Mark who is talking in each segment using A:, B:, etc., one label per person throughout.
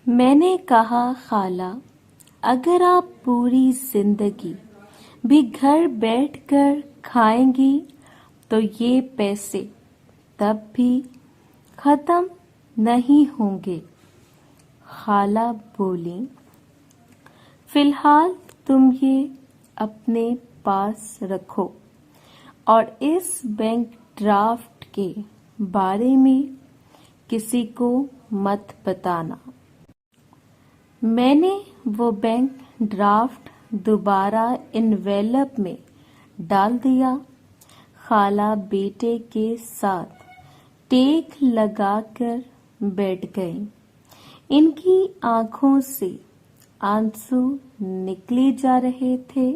A: میں نے کہا خالہ، اگر آپ پوری زندگی بھی گھر بیٹھ کر کھائیں گی تو یہ پیسے تب بھی ختم نہیں ہوں گے۔ خالہ بولی، فی الحال تم یہ اپنے پاس رکھو اور اس بینک ڈرافٹ کے بارے میں کسی کو مت بتانا۔ میں نے وہ بینک ڈرافٹ دوبارہ انویلپ میں ڈال دیا۔ خالہ بیٹے کے ساتھ ٹیک لگا کر بیٹھ گئیں۔ ان کی آنکھوں سے آنسو نکلے جا رہے تھے۔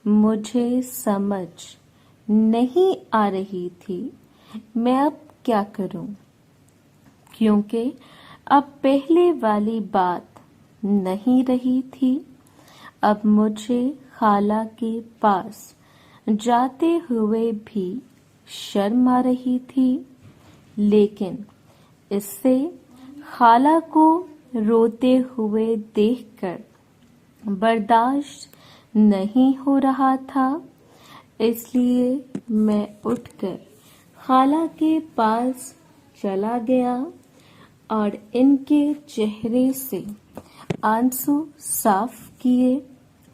A: مجھے سمجھ نہیں آ رہی تھی میں اب کیا کروں، کیونکہ اب پہلے والی بات نہیں رہی تھی۔ اب مجھے خالہ کے پاس جاتے ہوئے بھی شرم آ رہی تھی، لیکن اس سے خالہ کو روتے ہوئے دیکھ کر برداشت نہیں ہو رہا تھا۔ اس لیے میں اٹھ کر خالہ کے پاس چلا گیا اور ان کے چہرے سے آنسو صاف کیے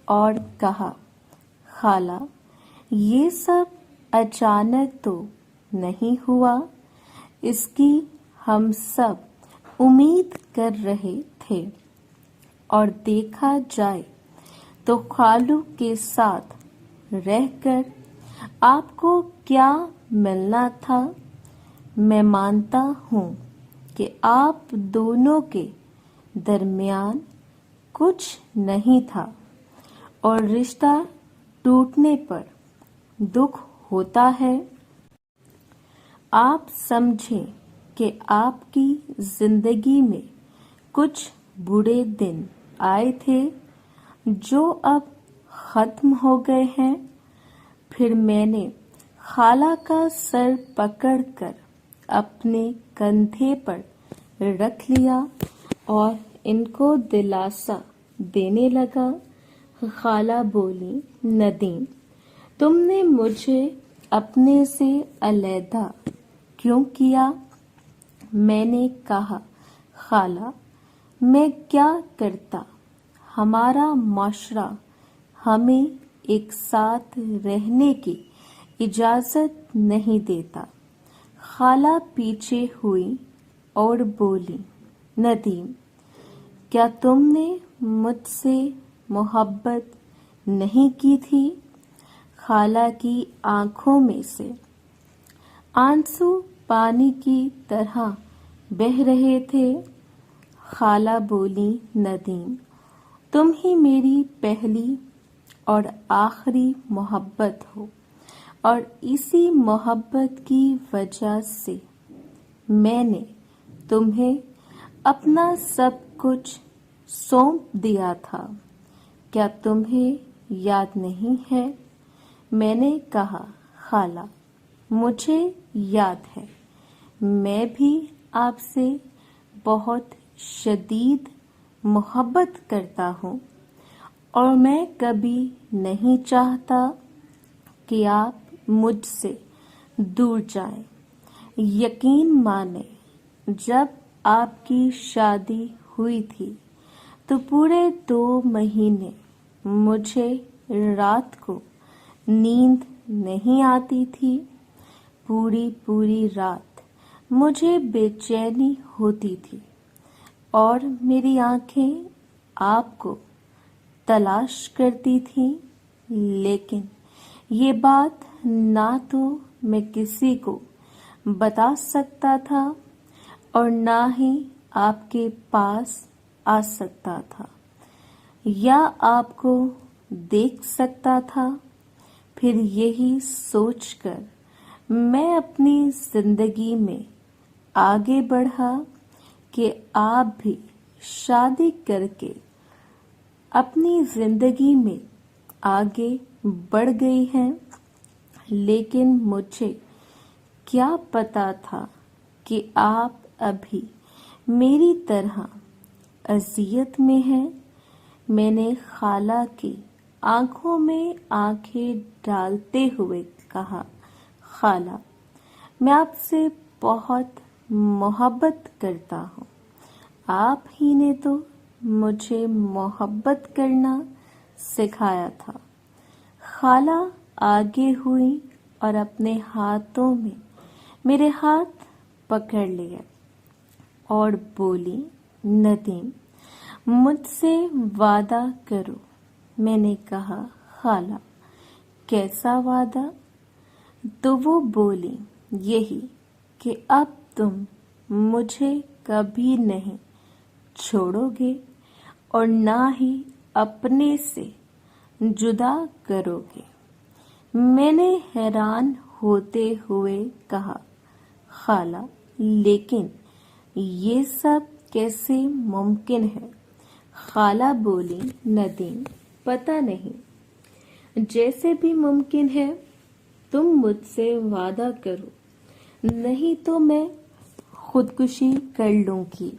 A: اور کہا، خالہ، یہ سب اچانک تو نہیں ہوا، اس کی ہم سب امید کر رہے تھے، اور دیکھا جائے تو خالو کے ساتھ رہ کر آپ کو کیا ملنا تھا۔ میں مانتا ہوں کہ آپ دونوں کے درمیان کچھ نہیں تھا اور رشتہ ٹوٹنے پر دکھ ہوتا ہے۔ آپ سمجھیں کہ آپ کی زندگی میں کچھ برے دن آئے تھے جو اب ختم ہو گئے ہیں۔ پھر میں نے خالہ کا سر پکڑ کر اپنے کندھے پر رکھ لیا اور ان کو دلاسا دینے لگا۔ خالہ بولی، ندیم، تم نے مجھے اپنے سے علیحدہ کیوں کیا؟ میں نے کہا، خالہ، میں کیا کرتا، ہمارا معاشرہ ہمیں ایک ساتھ رہنے کی اجازت نہیں دیتا۔ خالہ پیچھے ہوئی اور بولی، ندیم، کیا تم نے مجھ سے محبت نہیں کی تھی؟ خالہ کی آنکھوں میں سے آنسو پانی کی طرح بہہ رہے تھے۔ خالہ بولی، ندیم، تم ہی میری پہلی اور آخری محبت ہو، اور اسی محبت کی وجہ سے میں نے تمہیں اپنا سب کچھ سونپ دیا تھا۔ کیا تمہیں یاد نہیں ہے؟ میں نے کہا، خالہ، مجھے یاد ہے، میں بھی آپ سے بہت شدید محبت کرتا ہوں، اور میں کبھی نہیں چاہتا کہ آپ مجھ سے دور جائیں۔ یقین مانیں، جب آپ کی شادی ہوئی تھی تو پورے 2 مہینے مجھے رات کو نیند نہیں آتی تھی۔ پوری رات مجھے بے چینی ہوتی تھی اور میری آنکھیں آپ کو تلاش کرتی تھیں، لیکن یہ بات نہ تو میں کسی کو بتا سکتا تھا اور نہ ہی آپ کے پاس آ سکتا تھا یا آپ کو دیکھ سکتا تھا۔ پھر یہی سوچ کر میں اپنی زندگی میں آگے بڑھا کہ آپ بھی شادی کر کے اپنی زندگی میں آگے بڑھ گئی ہیں، لیکن مجھے کیا پتا تھا کہ آپ ابھی میری طرح اذیت میں ہیں؟ میں نے خالہ کی آنکھوں میں آنکھیں ڈالتے ہوئے کہا، خالہ، میں آپ سے بہت محبت کرتا ہوں، آپ ہی نے تو مجھے محبت کرنا سکھایا تھا۔ خالہ آگے ہوئی اور اپنے ہاتھوں میں میرے ہاتھ پکڑ لیے اور بولی، ندیم، مجھ سے وعدہ کرو۔ میں نے کہا، خالہ، کیسا وعدہ؟ تو وہ بولی، یہی کہ اب تم مجھے کبھی نہیں چھوڑو گے اور نہ ہی اپنے سے جدا کرو گے۔ میں نے حیران ہوتے ہوئے کہا، خالہ، لیکن یہ سب کیسے ممکن ہے؟ خالہ بولی، ندیم، پتہ نہیں، جیسے بھی ممکن ہے تم مجھ سے وعدہ کرو، نہیں تو میں خودکشی کر لوں گی۔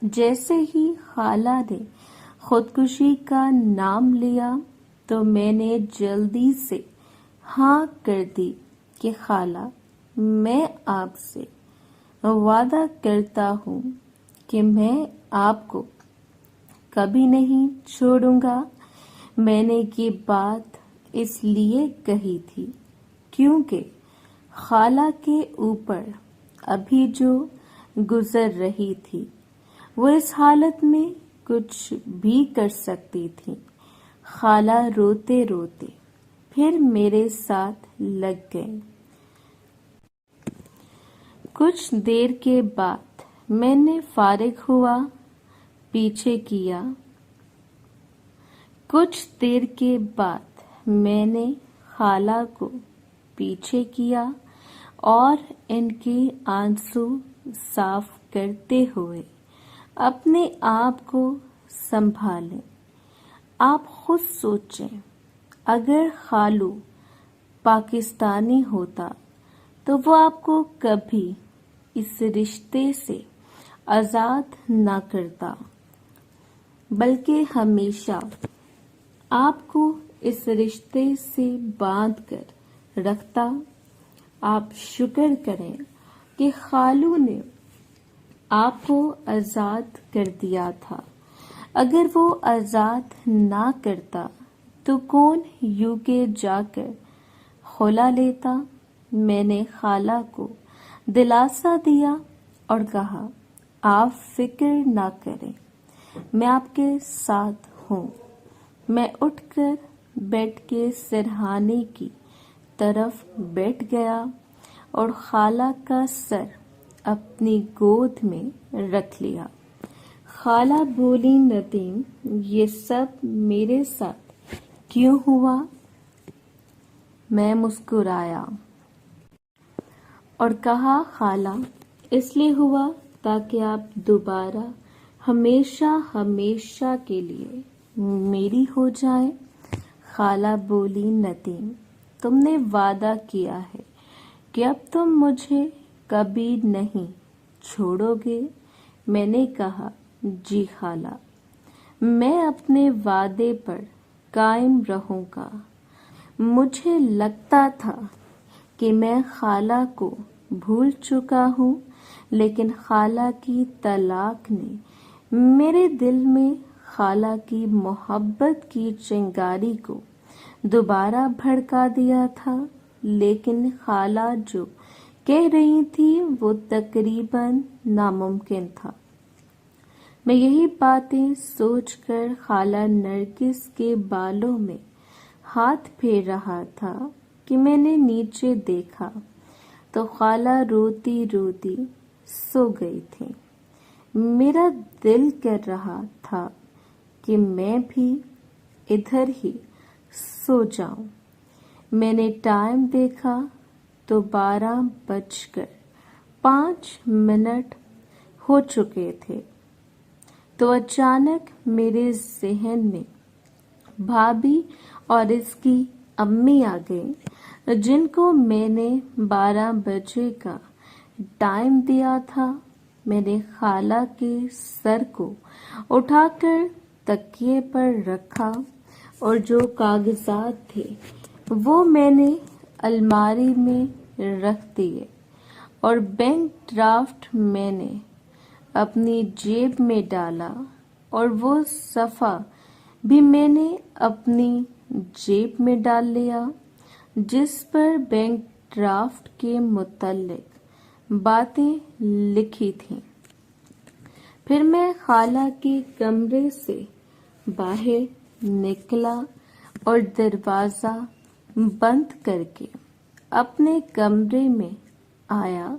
A: جیسے ہی خالہ نے خودکشی کا نام لیا تو میں نے جلدی سے ہاں کر دی کہ خالہ، میں آپ سے وعدہ کرتا ہوں کہ میں آپ کو کبھی نہیں چھوڑوں گا۔ میں نے یہ بات اس لیے کہی تھی کیونکہ خالہ کے اوپر ابھی جو گزر رہی تھی وہ اس حالت میں کچھ بھی کر سکتی تھی۔ خالہ روتے روتے پھر میرے ساتھ لگ گئے۔ کچھ دیر کے بعد میں نے فارغ ہوا، پیچھے کیا۔ کچھ دیر کے بعد میں نے خالہ کو پیچھے کیا اور ان کے آنسو صاف کرتے ہوئے اپنے آپ کو سنبھالے۔ آپ خود سوچیں، اگر خالو پاکستانی ہوتا تو وہ آپ کو کبھی اس رشتے سے آزاد نہ کرتا، بلکہ ہمیشہ آپ کو اس رشتے سے باندھ کر رکھتا۔ آپ شکر کریں کہ خالو نے آپ کو آزاد کر دیا تھا۔ اگر وہ آزاد نہ کرتا تو کون UK جا کر خلا لیتا؟ میں نے خالہ کو دلاسا دیا اور کہا، آپ فکر نہ کریں، میں آپ کے ساتھ ہوں۔ میں اٹھ کر بیڈ کے سرہانے کی طرف بیٹھ گیا اور خالہ کا سر اپنی گود میں رکھ لیا۔ خالہ بولی، ندیم، یہ سب میرے ساتھ کیوں ہوا؟ میں مسکرایا اور کہا، خالہ، اس لیے ہوا تاکہ آپ دوبارہ ہمیشہ ہمیشہ کے لیے میری ہو جائیں۔ خالہ بولی، ندیم، تم نے وعدہ کیا ہے کہ اب تم مجھے کبھی نہیں چھوڑو گے۔ میں نے کہا، جی خالہ، میں اپنے وعدے پر قائم رہوں گا۔ مجھے لگتا تھا کہ میں خالہ کو بھول چکا ہوں، لیکن خالہ کی طلاق نے میرے دل میں خالہ کی محبت کی چنگاری کو دوبارہ بھڑکا دیا تھا۔ لیکن خالہ جو کہہ رہی تھی وہ تقریباً ناممکن تھا۔ میں یہی باتیں سوچ کر خالہ نرگس کے بالوں میں ہاتھ پھیر رہا تھا کہ میں نے نیچے دیکھا تو خالہ روتی روتی سو گئی تھی۔ میرا دل کر رہا تھا کہ میں بھی ادھر ہی سو جاؤں۔ میں نے ٹائم دیکھا تو 12:05 ہو چکے تھے۔ تو اچانک میرے ذہن میں بھابھی اور اس کی امی آ گئیں، جن کو میں نے 12 بجے کا ٹائم دیا تھا۔ میں نے خالہ کے سر کو اٹھا کر تکیے پر رکھا اور جو کاغذات تھے وہ میں نے الماری میں رکھ دیے اور بینک ڈرافٹ میں نے اپنی جیب میں ڈالا اور وہ صفحہ بھی میں نے اپنی جیب میں ڈال لیا جس پر بینک ڈرافٹ کے متعلق باتیں لکھی تھیں۔ پھر میں خالہ کے کمرے سے باہر نکلا اور دروازہ بند کر کے اپنے کمرے میں آیا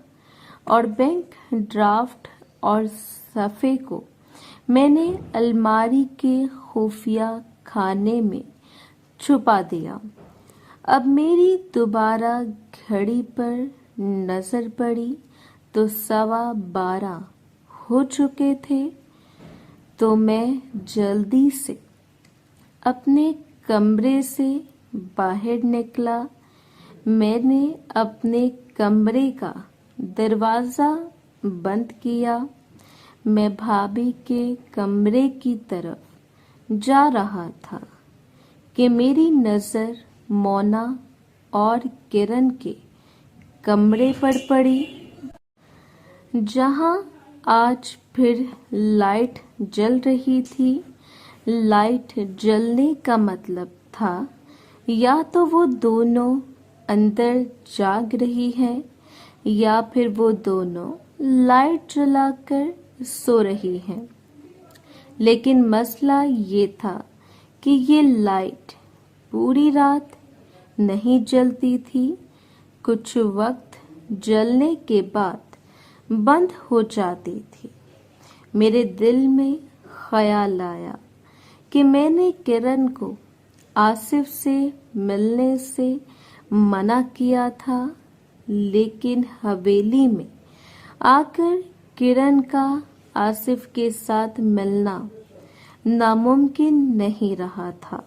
A: اور بینک ڈرافٹ اور صفحے کو میں نے الماری کے خفیہ خانے میں چھپا دیا۔ اب میری دوبارہ گھڑی پر نظر پڑی تو 12:15 ہو چکے تھے، تو میں جلدی سے اپنے کمرے سے باہر نکلا۔ میں نے اپنے کمرے کا دروازہ بند کیا۔ میں بھابھی کے کمرے کی طرف جا رہا تھا کہ میری نظر مونا اور کرن کے کمرے پر پڑی، جہاں آج پھر لائٹ جل رہی تھی۔ لائٹ جلنے کا مطلب تھا یا تو وہ دونوں اندر جاگ رہی ہیں یا پھر وہ دونوں لائٹ جلا کر سو رہی ہیں۔ لیکن مسئلہ یہ تھا کہ یہ لائٹ پوری رات نہیں جلتی تھی، کچھ وقت جلنے کے بعد بند ہو جاتی تھی۔ میرے دل میں خیال آیا کہ میں نے کرن کو آصف سے ملنے سے منع کیا تھا، لیکن حویلی میں آ کر کرن کا آصف کے ساتھ ملنا ناممکن نہیں رہا تھا۔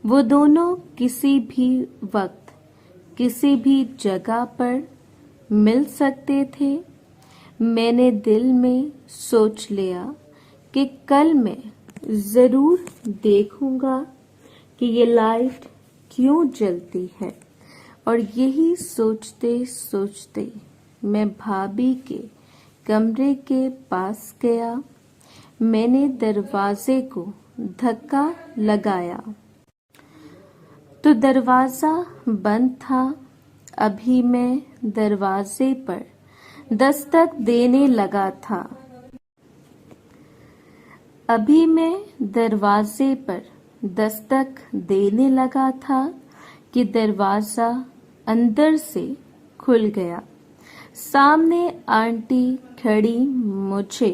A: وہ دونوں کسی بھی وقت کسی بھی جگہ پر مل سکتے تھے۔ میں نے دل میں سوچ لیا کہ کل میں ضرور دیکھوں گا کہ یہ لائٹ کیوں جلتی ہے، اور یہی سوچتے سوچتے میں بھابھی کے کمرے کے پاس گیا۔ میں نے دروازے کو دھکا لگایا تو دروازہ بند تھا۔ ابھی میں دروازے پر دستک دینے لگا تھا کہ دروازہ اندر سے کھل گیا۔ سامنے آنٹی کھڑی مجھے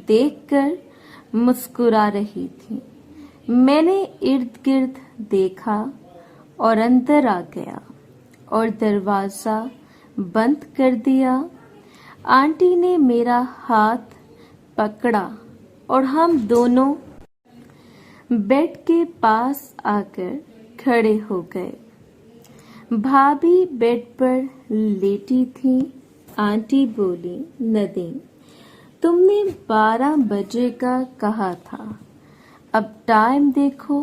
A: دیکھ کر مسکرا رہی تھی۔ میں نے ارد گرد دیکھا اور اندر آ گیا اور دروازہ بند کر دیا۔ آنٹی نے میرا ہاتھ پکڑا اور ہم دونوں بیڈ کے پاس آ کر کھڑے ہو گئے۔ بھابھی بیڈ پر لیٹی تھی۔ آنٹی بولی، ندیم، تم نے 12 بجے کا کہا تھا، اب ٹائم دیکھو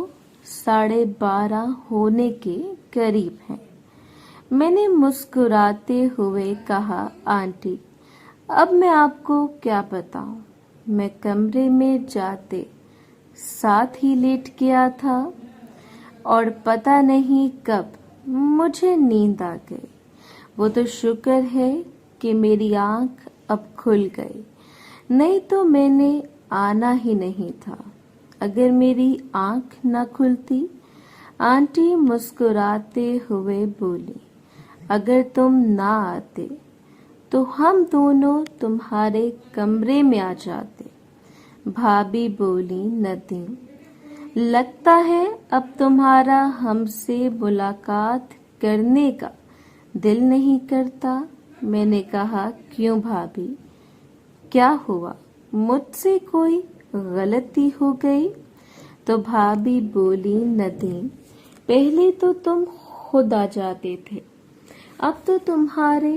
A: 12:30 ہونے کے قریب ہے۔ میں نے مسکراتے ہوئے کہا، آنٹی اب میں آپ کو کیا بتاؤں، میں کمرے میں جاتے ساتھ ہی لیٹ گیا تھا اور پتہ نہیں کب مجھے نیند آ گئی۔ وہ تو شکر ہے کہ میری آنکھ اب کھل گئی، نہیں تو میں نے آنا ہی نہیں تھا اگر میری آنکھ نہ کھلتی۔ آنٹی مسکراتے ہوئے بولی، اگر تم نہ آتے تو ہم دونوں تمہارے کمرے میں آ جاتے۔ بھابھی بولی، ندیم لگتا ہے اب تمہارا ہم سے ملاقات کرنے کا دل نہیں کرتا۔ میں نے کہا، کیوں بھابھی، کیا ہوا، مجھ سے کوئی غلطی ہو گئی؟ تو بھابھی بولی، ندیم پہلے تو تم خود آ جاتے تھے، اب تو تمہارے